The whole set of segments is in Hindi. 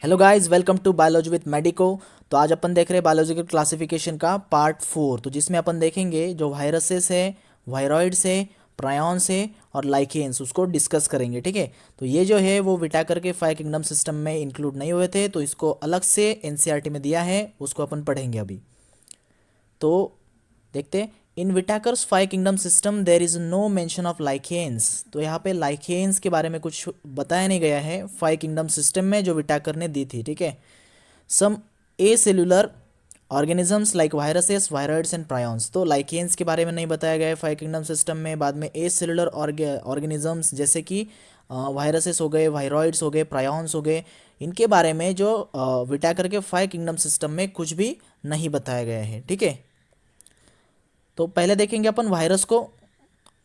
Hello guys, welcome to biology with medico. तो आज अपन देख रहे हैं बायोलॉजिकल क्लासिफिकेशन का पार्ट 4। तो जिसमें अपन देखेंगे जो वायरसेस है, वायरॉइड्स है, प्रायॉन्स है और लाइकेन्स, उसको डिस्कस करेंगे। ठीक है। तो ये जो है वो विटाकर के 5 किंगडम सिस्टम में इंक्लूड नहीं हुए थे, तो इसको अलग से एनसीईआरटी में दिया है, उसको अपन पढ़ेंगे अभी। तो देखते हैं, in Whittaker's 5 kingdom system there is no mention of lichens. तो यहाँ पे लाइकेन्स के बारे में कुछ बताया नहीं गया है 5 किंगडम सिस्टम में जो विटाकर ने दी थी। ठीक है। Some acellular organisms like viruses, viroids and prions. तो लाइकेन्स के बारे में नहीं बताया गया है 5 किंगडम सिस्टम में। बाद में ए सेल्यूलर ऑर्गेनिजम्स जैसे कि वायरसेस हो गए, वायरॉइड्स हो गए, प्रायॉन्स हो गए, इनके बारे में जो विटाकर के 5 किंगडम सिस्टम में कुछ भी नहीं बताया गया है। ठीक है। तो पहले देखेंगे अपन वायरस को।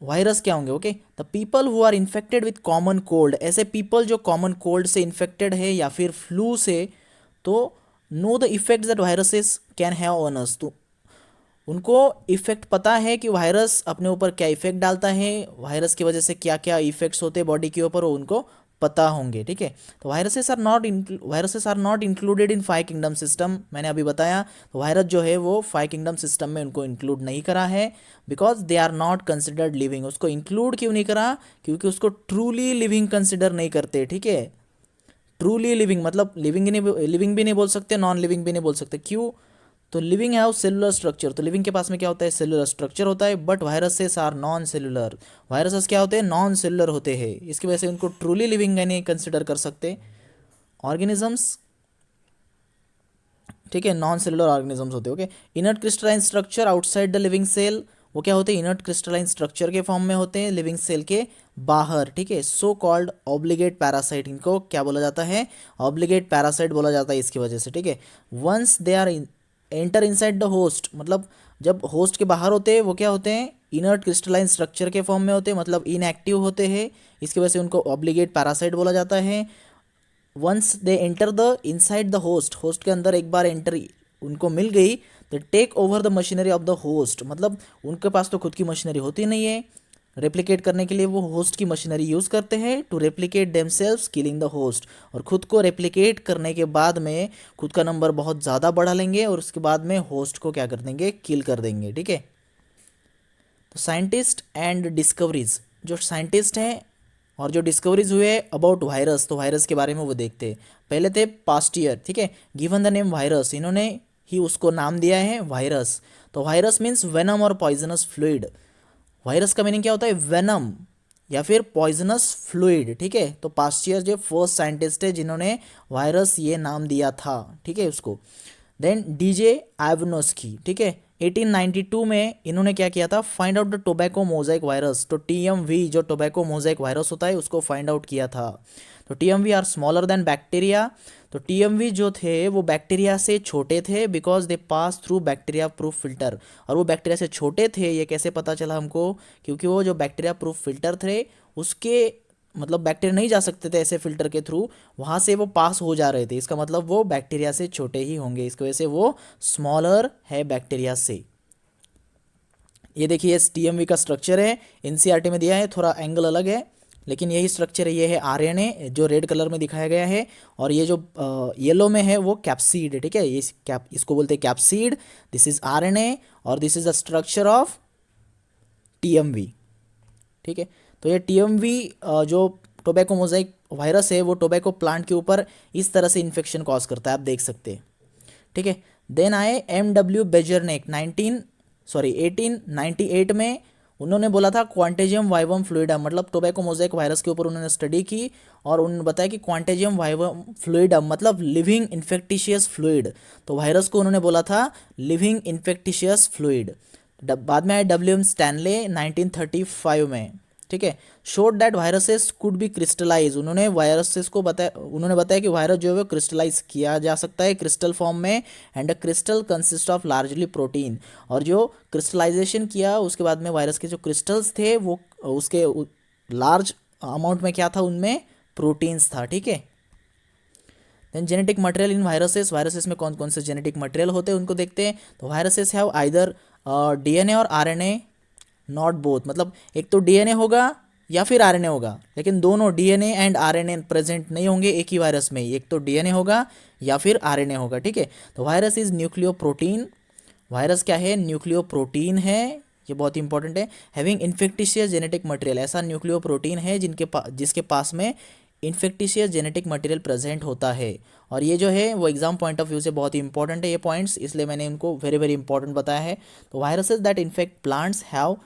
वायरस क्या होंगे? Okay, the people who are infected with common cold. ऐसे पीपल जो कॉमन कोल्ड से इन्फेक्टेड है या फिर फ्लू से, तो know the effect that viruses can have on us. तो उनको इफेक्ट पता है कि वायरस अपने ऊपर क्या इफेक्ट डालता है, वायरस की वजह से क्या क्या इफेक्ट्स होते हैं बॉडी के ऊपर, वो उनको पता होंगे। ठीक है। तो viruses are not included in 5 kingdom system. मैंने अभी बताया, तो वायरस जो है वो 5 किंगडम सिस्टम में उनको इंक्लूड नहीं करा है, because they are not considered living. उसको इंक्लूड क्यों नहीं करा? क्योंकि उसको ट्रूली लिविंग कंसिडर नहीं करते। ठीक है। ट्रूली लिविंग मतलब लिविंग भी नहीं बोल सकते, नॉन लिविंग भी नहीं बोल सकते। क्यों? तो लिविंग है सेलुलर स्ट्रक्चर। तो लिविंग के पास में क्या होता है? सेलुलर स्ट्रक्चर होता है। But viruses are non cellular. Viruses क्या होते हैं? नॉन सेलुलर होते हैं। इसकी वजह से उनको ट्रूली लिविंग नहीं कंसिडर कर सकते ऑर्गेनिजम्स। ठीक है, नॉन सेलुलर ऑर्गेनिजम्स होते हैं। Okay. Inert crystalline structure outside the living cell. वो क्या होते हैं? इनर्ट क्रिस्टलाइन स्ट्रक्चर के फॉर्म में होते हैं, लिविंग सेल के बाहर। ठीक है। So called obligate parasite. इनको क्या बोला जाता है? ऑब्लिगेट पैरासाइट बोला जाता है इसकी वजह से। ठीक है। Once they are enter inside the host, मतलब जब होस्ट के बाहर होते हैं वो क्या होते हैं? इनर्ट क्रिस्टलाइन स्ट्रक्चर के फॉर्म में होते हैं, मतलब इनएक्टिव होते हैं। इसकी वजह से उनको ऑब्लिगेट पैरासाइट बोला जाता है। Once they enter the inside the host, host के अंदर एक बार एंटर उनको मिल गई, तो take over the machinery of the host. मतलब उनके पास तो खुद की मशीनरी होती नहीं है, रेप्लिकेट करने के लिए वो होस्ट की मशीनरी यूज़ करते हैं to replicate themselves killing the host. और खुद को रेप्लिकेट करने के बाद में खुद का नंबर बहुत ज़्यादा बढ़ा लेंगे और उसके बाद में होस्ट को क्या कर देंगे? किल कर देंगे। ठीक है। तो साइंटिस्ट एंड डिस्कवरीज, जो साइंटिस्ट हैं और जो डिस्कवरीज हुए अबाउट वायरस, तो वायरस के बारे में वो देखते हैं। पहले थे पास्टियर। ठीक है। गिवन द नेम वायरस, इन्होंने ही उसको नाम दिया है वायरस। तो वायरस मीन्स वेनम और पॉइजनस फ्लूइड। वायरस का मीनिंग क्या होता है? वेनम या फिर पॉइजनस फ्लूइड। ठीक है। तो पास्टियर जो फर्स्ट साइंटिस्ट है जिन्होंने वायरस ये नाम दिया था। ठीक है उसको। Then D J Ivanovsky. ठीक है। 1892 में इन्होंने क्या किया था? Find out the tobacco mosaic virus. तो टीएमवी जो टोबैको मोजाइक वायरस होता है उसको फाइंड आउट किया था। तो TMV are smaller than bacteria. तो टीएमवी जो थे वो बैक्टीरिया से छोटे थे, because they pass through bacteria proof filter. और वो बैक्टीरिया से छोटे थे, ये कैसे पता चला हमको? क्योंकि वो जो बैक्टीरिया प्रूफ फिल्टर थे उसके मतलब बैक्टीरिया नहीं जा सकते थे ऐसे फिल्टर के थ्रू, वहाँ से वो पास हो जा रहे थे। इसका मतलब वो बैक्टीरिया से छोटे ही होंगे, इसकी वजह से वो स्मॉलर है बैक्टीरिया से। ये देखिए इस टीएमवी का स्ट्रक्चर है, एनसीईआरटी में दिया है, थोड़ा एंगल अलग है लेकिन यही स्ट्रक्चर है। ये है आरएनए जो रेड कलर में दिखाया गया है, और ये जो येलो में है वो कैप्सीड है। ठीक है। ये इसको बोलते हैं कैप्सीड। दिस इज आरएनए और this is the structure of TMV. ठीक है। तो ये टीएमवी जो टोबैको मोजाइक वायरस है वो टोबैको प्लांट के ऊपर इस तरह से इन्फेक्शन कॉज करता है, आप देख सकते हैं। ठीक है। देन आए एम डब्ल्यू बेजरनेक 1898 में। उन्होंने बोला था क्वांटेजियम वाइवम फ्लूइडम, मतलब टोबैको मोजाइक वायरस के ऊपर उन्होंने स्टडी की और उन्होंने बताया कि क्वांटेजियम वाइवम फ्लूइडम मतलब लिविंग इन्फेक्टिशियस फ्लूइड। तो वायरस को उन्होंने बोला था लिविंग इन्फेक्टिशियस फ्लूइड। बाद में आए डब्ल्यू एम स्टैनले 1935 में। ठीक है। Showed that viruses could be crystallise. उन्होंने बताया कि वायरस जो है वो क्रिस्टलाइज किया जा सकता है क्रिस्टल फॉर्म में। And a crystal consist of largely protein. और जो क्रिस्टलाइजेशन किया उसके बाद में वायरस के जो क्रिस्टल्स थे वो उसके लार्ज अमाउंट में क्या था? उनमें प्रोटीन्स था। ठीक है। Then genetic material in viruses. Viruses में कौन कौन से जेनेटिक मटेरियल होते हैं उनको देखते हैं। तो वायरसेस हैव आइदर डीएनए और आरएनए, नॉट बोथ। मतलब एक तो डीएनए होगा या फिर आरएनए होगा, लेकिन दोनों डीएनए एंड आरएनए प्रेजेंट नहीं होंगे एक ही वायरस में, एक तो डीएनए होगा या फिर आरएनए होगा, ठीक है। तो virus is nucleo protein, virus क्या है, न्यूक्लियो प्रोटीन है, ये बहुत इंपॉर्टेंट है। हैविंग इन्फेक्टिशियस जेनेटिक मटेरियल, ऐसा न्यूक्लियो प्रोटीन है जिसके पास में इन्फेक्टिशियस जेनेटिक मटेरियल प्रेजेंट होता है। और ये जो है वो एग्जाम पॉइंट ऑफ व्यू से बहुत ही इंपॉर्टेंट है ये पॉइंट्स, इसलिए मैंने इनको वेरी वेरी इंपॉर्टेंट बताया है। तो viruses that infect plants have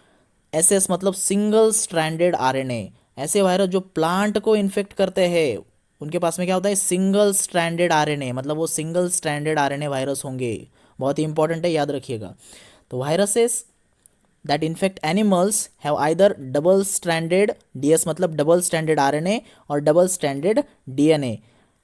SS मतलब सिंगल स्ट्रैंडेड आरएनए, ऐसे वायरस जो प्लांट को इन्फेक्ट करते हैं उनके पास में क्या होता है, सिंगल स्ट्रैंडेड आरएनए, मतलब वो सिंगल स्ट्रैंडेड आरएनए वायरस होंगे, बहुत ही इंपॉर्टेंट है, याद रखिएगा। तो viruses that infect animals have either double stranded DS मतलब डबल स्ट्रैंडेड आरएनए और डबल स्ट्रैंडेड डीएनए,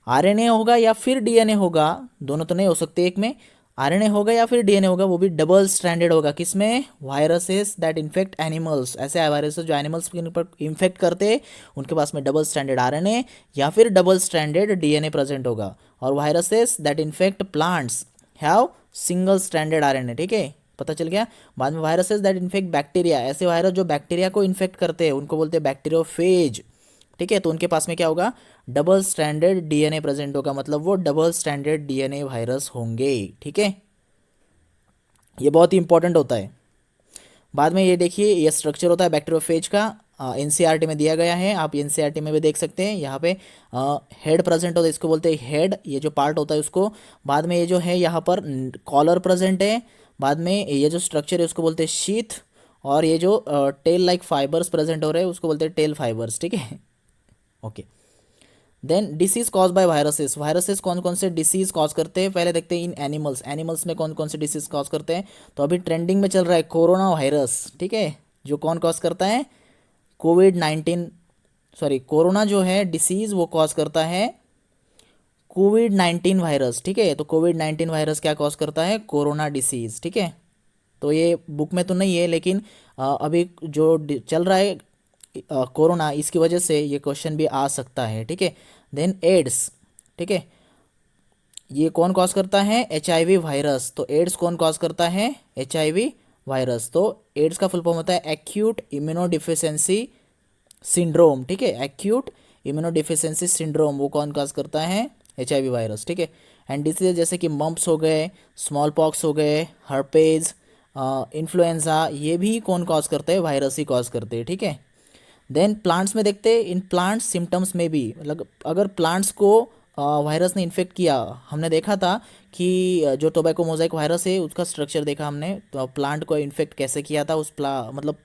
आरएनए होगा या फिर डीएनए होगा, दोनों तो नहीं हो सकते एक में, आरएनए होगा या फिर डीएनए होगा, वो भी डबल स्ट्रैंडेड होगा, किसमें, वायरसेस दैट इन्फेक्ट एनिमल्स, ऐसे वायरसेस जो एनिमल्स के ऊपर इन्फेक्ट करते हैं उनके पास में डबल स्ट्रैंडेड आरएनए या फिर डबल स्ट्रैंडेड डीएनए प्रेजेंट होगा। और viruses that infect plants have single stranded RNA, ठीक है, पता चल गया। बाद में वायरसेस दैट इन्फेक्ट बैक्टीरिया, ऐसे वायरस जो बैक्टीरिया को इन्फेक्ट करते हैं उनको बोलते हैं बैक्टीरियोफेज, ठीक है, तो उनके पास में क्या होगा, डबल स्ट्रैंडेड डीएनए प्रेजेंट होगा, मतलब वो डबल स्ट्रैंडेड डीएनए वायरस होंगे, ठीक है, ये बहुत ही इंपॉर्टेंट होता है। बाद में ये देखिए ये स्ट्रक्चर होता है बैक्टीरियोफेज का, एनसीईआरटी में दिया गया है, आप एनसीईआरटी में भी देख सकते हैं, यहाँ पे हेड प्रेजेंट होता है, इसको बोलते हैं हेड, ये जो पार्ट होता है उसको। बाद में ये जो है यहाँ पर कॉलर प्रेजेंट है, बाद में ये जो स्ट्रक्चर है उसको बोलते हैं शीथ, और ये जो टेल लाइक फाइबर्स प्रेजेंट हो रहे हैं उसको बोलते हैं टेल फाइबर्स, ठीक है, okay. Then disease cause by viruses, viruses कौन कौन से डिसीज कॉज करते हैं पहले देखते हैं। इन एनिमल्स, एनिमल्स में कौन कौन से डिसीज कॉज करते हैं, तो अभी ट्रेंडिंग में चल रहा है कोरोना वायरस, ठीक है, जो कौन कॉज करता है, कोविड-19, सॉरी कोरोना जो है डिसीज वो कॉज करता है कोविड-19 वायरस, ठीक है, तो कोविड-19 वायरस क्या कॉज करता है, कोरोना डिसीज, ठीक है। तो ये बुक में तो नहीं है लेकिन अभी जो चल रहा है कोरोना, इसकी वजह से ये क्वेश्चन भी आ सकता है, ठीक है। देन एड्स, ठीक है, ये कौन कॉज करता है, एचआईवी वायरस, तो एड्स कौन कॉज करता है, एचआईवी वायरस, तो एड्स का फुल फॉर्म होता है एक्यूट इम्यूनोडिफिशियंसी सिंड्रोम, ठीक है, एक्यूट इम्यूनोडिफिशियंसी सिंड्रोम, वो कौन कॉज करता है, एचआईवी वायरस, ठीक है। एंड डिसीज जैसे कि मम्प्स हो गए, स्मॉल पॉक्स हो गए, हर्पेज, इन्फ्लुएंजा, ये भी कौन कॉज करते हैं, वायरस ही कॉज करते हैं, ठीक है। देन प्लांट्स में देखते हैं, इन प्लांट्स सिम्टम्स में भी, मतलब अगर प्लांट्स को वायरस ने इन्फेक्ट किया, हमने देखा था कि जो टोबैको मोजाइक वायरस है उसका स्ट्रक्चर देखा हमने, तो प्लांट को इन्फेक्ट कैसे किया था, उस मतलब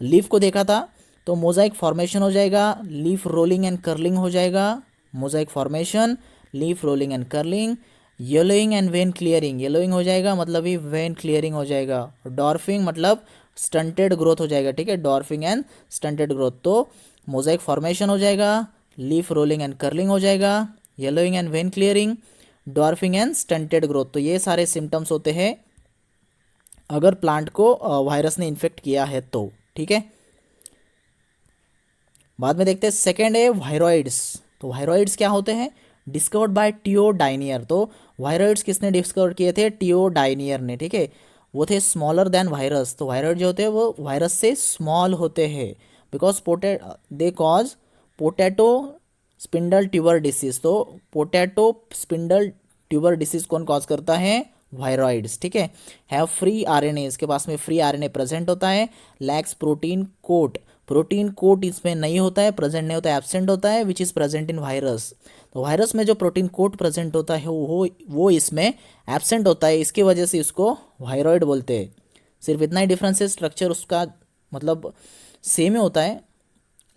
लीफ को देखा था, तो मोजाइक फॉर्मेशन हो जाएगा, लीफ रोलिंग एंड कर्लिंग हो जाएगा, Mosaic formation, leaf rolling and curling, yellowing and when clearing, yellowing हो जाएगा मतलब ही वेन क्लियरिंग हो जाएगा, डॉर्फिंग मतलब स्टंटेड ग्रोथ हो जाएगा, ठीक है, डॉर्फिंग एंड स्टंटेड ग्रोथ, तो मोजाइक फॉर्मेशन हो जाएगा, लीफ रोलिंग एंड कर्लिंग हो जाएगा, yellowing and when clearing, dwarfing and stunted growth, तो ये सारे सिम्टम्स होते हैं अगर प्लांट को वायरस ने इन्फेक्ट किया है तो, ठीक है। बाद में देखते हैं सेकेंड है वायरॉइड्स, तो वायरॉइड्स क्या होते हैं, डिस्कवर्ड बाय टियो डाइनियर, तो वायरॉइड्स किसने डिस्कवर किए थे, टियो डाइनियर ने, ठीक है, वो थे स्मॉलर देन वायरस, तो वायरॉइड जो होते हैं वो वायरस से स्मॉल होते हैं, because they cause potato spindle tuber disease, तो पोटैटो स्पिंडल ट्यूबर डिसीज कौन कॉज करता है, वायरॉइड्स, ठीक है। हैव फ्री आरएनए, इसके पास में फ्री आरएनए प्रेजेंट होता है, lacks protein coat, protein coat इसमें नहीं होता है, प्रेजेंट नहीं होता है, एब्सेंट होता है, which is present in virus, तो वायरस में जो प्रोटीन कोट प्रेजेंट होता है वो इसमें एब्सेंट होता है, इसकी वजह से इसको वायरॉइड बोलते हैं। सिर्फ इतना ही डिफरेंस है, स्ट्रक्चर उसका मतलब सेम ही होता है,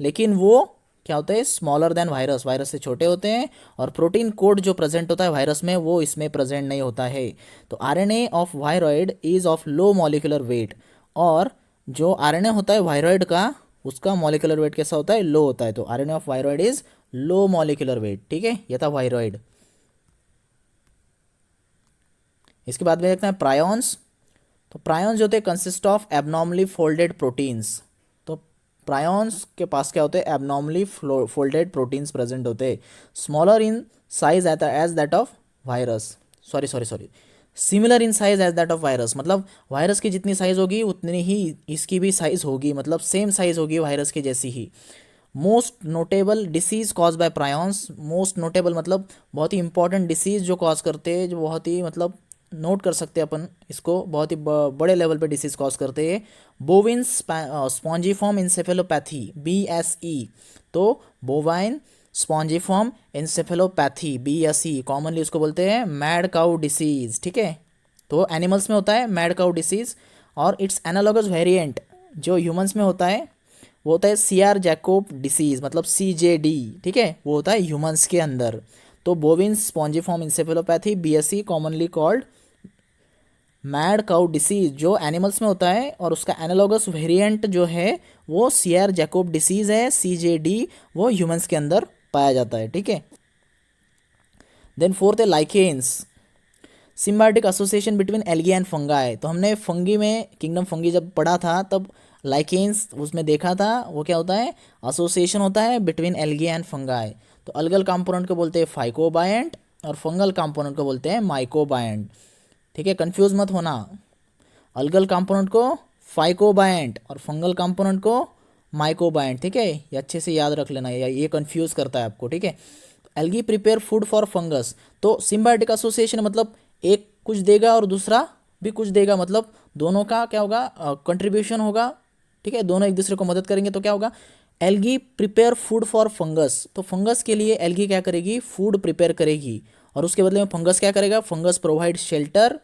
लेकिन वो क्या होता है, स्मॉलर देन वायरस, वायरस से छोटे होते हैं, और प्रोटीन कोड जो प्रेजेंट होता है वायरस में वो इसमें प्रेजेंट नहीं होता है। तो RNA of viroid is of low molecular weight, और जो आरएनए होता है वायरॉइड का उसका मॉलिक्यूलर वेट कैसा होता है, लो होता है, तो RNA of viroid is low molecular weight, ठीक है, ये था वायरॉइड। इसके बाद में देखते हैं प्रायॉन्स, तो प्रायॉन्स जो होते हैं consist of abnormally folded proteins, तो प्रायॉन्स के पास क्या होते हैं, एबनॉर्मली फोल्डेड प्रोटीन्स प्रेजेंट होते हैं, smaller in size as that of virus, sorry similar in size as that of virus, मतलब वायरस की जितनी साइज होगी उतनी ही इसकी भी साइज होगी, मतलब सेम साइज होगी वायरस की जैसी ही। Most notable disease cause by prions, most notable मतलब बहुत ही इंपॉर्टेंट डिसीज जो कॉज करते हैं, जो बहुत ही मतलब नोट कर सकते हैं अपन इसको, बहुत ही बड़े लेवल पे डिसीज कॉज करते हैं। बोविन स्पॉन्जीफॉर्म इंसेफेलोपैथी, BSE, तो bovine spongiform encephalopathy BSE, commonly उसको बोलते हैं मैड काउ डिसीज, ठीक है। तो एनिमल्स में होता है मैड काउ डिसीज, और इट्स एनालॉगस वेरिएंट जो ह्यूमंस में होता है वो होता है CR जैकोब डिसीज, मतलब CJD, ठीक है, वो होता है ह्यूमंस के अंदर। तो बोविन spongiform encephalopathy BSE commonly called mad cow disease जो एनिमल्स में होता है, और उसका एनालॉगस वेरिएंट जो है वो CR जैकोब डिसीज है, CJD, वो ह्यूमंस के अंदर पाया जाता है, ठीक है। देन फोर्थ है lichens, symbiotic association between algae and fungi. तो हमने फंगी में किंगडम फंगी जब पढ़ा था तब लाइकेन्स उसमें देखा था, वो क्या होता है, एसोसिएशन होता है बिटवीन एल्गी एंड फंगाई। तो अलगल कंपोनेंट को बोलते हैं फाइकोबायंट और फंगल कंपोनेंट को बोलते हैं माइकोबायंट, ठीक है, कंफ्यूज मत होना। अलगल कंपोनेंट को फाइकोबायंट और फंगल कंपोनेंट को माइकोबायंट, ठीक है, ये अच्छे से याद रख लेना, ये कंफ्यूज करता है आपको, ठीक है। Algae prepare food for fungus, तो सिम्बायोटिक एसोसिएशन मतलब एक कुछ देगा और दूसरा भी कुछ देगा, मतलब दोनों का क्या होगा, कंट्रीब्यूशन होगा, ठीक है, दोनों एक दूसरे को मदद करेंगे तो क्या होगा, algae prepare food for fungus. तो फंगस के लिए एल्गी क्या करेगी, फूड प्रिपेयर करेगी, और उसके बदले में फंगस क्या करेगा, फंगस प्रोवाइड शेल्टर,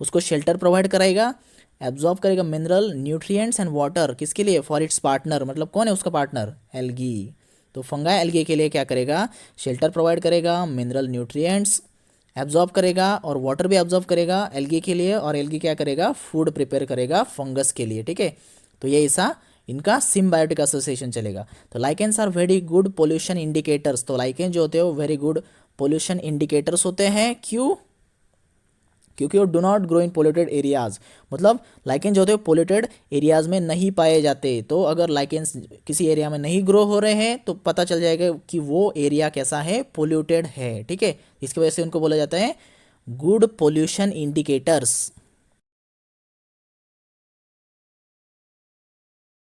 उसको शेल्टर प्रोवाइड कराएगा, एब्जॉर्ब करेगा मिनरल न्यूट्रिएंट्स एंड वाटर, किसके लिए, फॉर इट्स पार्टनर, मतलब कौन है उसका पार्टनर, एल्गी। तो फंगा एल्गी के लिए क्या करेगा, शेल्टर प्रोवाइड करेगा, मिनरल न्यूट्रिएंट्स एब्जॉर्ब करेगा और वाटर भी एब्जॉर्ब करेगा एल्गी के लिए, और एल्गी क्या करेगा, फूड प्रिपेयर करेगा फंगस के लिए, ठीक है। तो ये ऐसा इनका सिम्बायोटिक एसोसिएशन चलेगा। तो lichens are very good pollution indicators, तो लाइकेन जो होते हैं वो वेरी गुड पोल्यूशन इंडिकेटर्स होते हैं, क्यों, क्योंकि वो do not grow in polluted areas, मतलब लाइकेन जो होते हैं पोल्यूटेड एरियाज में नहीं पाए जाते। तो अगर लाइकेन्स किसी एरिया में नहीं ग्रो हो रहे हैं तो पता चल जाएगा कि वो एरिया कैसा है, पोल्यूटेड है, ठीक है। इसकी वजह से उनको बोला जाता है गुड पोल्यूशन इंडिकेटर्स।